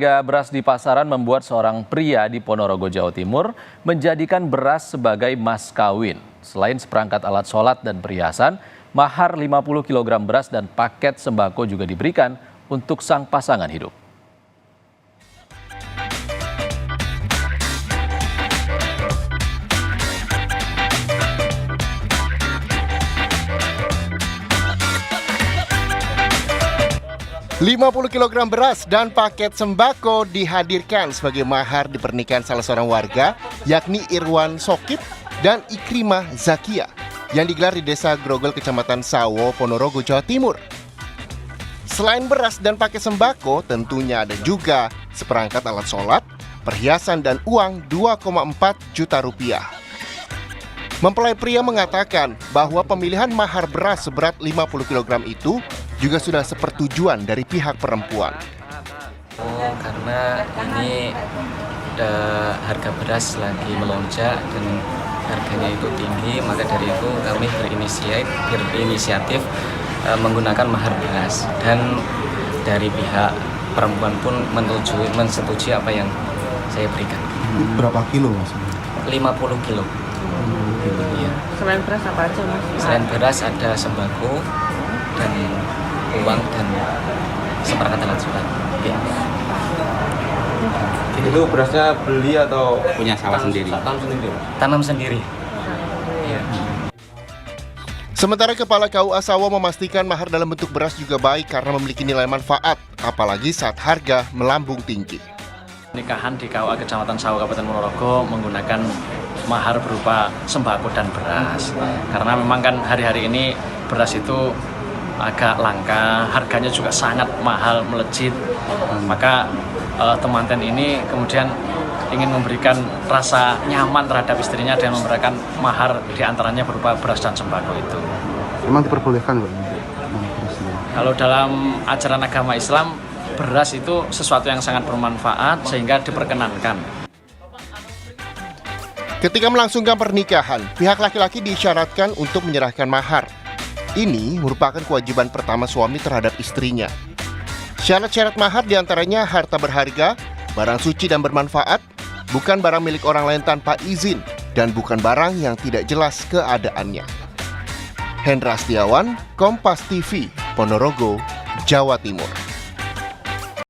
Harga beras di pasaran membuat seorang pria di Ponorogo, Jawa Timur menjadikan beras sebagai mas kawin. Selain seperangkat alat sholat dan perhiasan, mahar 50 kg beras dan paket sembako juga diberikan untuk sang pasangan hidup. Rp50 kg beras dan paket sembako dihadirkan sebagai mahar di pernikahan salah seorang warga, yakni Irwan Sokip dan Ikrimah Zakia, yang digelar di Desa Grogol, Kecamatan Sawo, Ponorogo, Jawa Timur. Selain beras dan paket sembako, tentunya ada juga seperangkat alat sholat, perhiasan dan uang 2,4 juta rupiah. Mempelai pria mengatakan bahwa pemilihan mahar beras seberat 50 kg itu juga sudah sepertujuan dari pihak perempuan. Karena ini harga beras lagi melonjak dan harganya itu tinggi, maka dari itu kami berinisiatif menggunakan mahar beras, dan dari pihak perempuan pun mensetujui apa yang saya berikan. Berapa kilo mas? 50 kilo. Ya. Selain beras apa aja mas? Selain beras ada sembako dan uang dan seperangkat alat sholat. Ya. Itu berasnya beli atau punya sawah sendiri? Tanam sendiri. Ya. Sementara Kepala KUA Sawo memastikan mahar dalam bentuk beras juga baik karena memiliki nilai manfaat, apalagi saat harga melambung tinggi. Nikahan di KUA Kecamatan Sawo, Kabupaten Ponorogo menggunakan mahar berupa sembako dan beras. Karena memang kan hari-hari ini beras itu agak langka, harganya juga sangat mahal, melejit. Maka temanten ini kemudian ingin memberikan rasa nyaman terhadap istrinya dengan memberikan mahar diantaranya berupa beras dan sembako itu. Memang diperbolehkan Pak? Kalau dalam ajaran agama Islam, beras itu sesuatu yang sangat bermanfaat sehingga diperkenankan. Ketika melangsungkan pernikahan, pihak laki-laki diisyaratkan untuk menyerahkan mahar. Ini merupakan kewajiban pertama suami terhadap istrinya. Syarat-syarat mahar diantaranya harta berharga, barang suci dan bermanfaat, bukan barang milik orang lain tanpa izin, dan bukan barang yang tidak jelas keadaannya. Hendra Setiawan, Kompas TV, Ponorogo, Jawa Timur.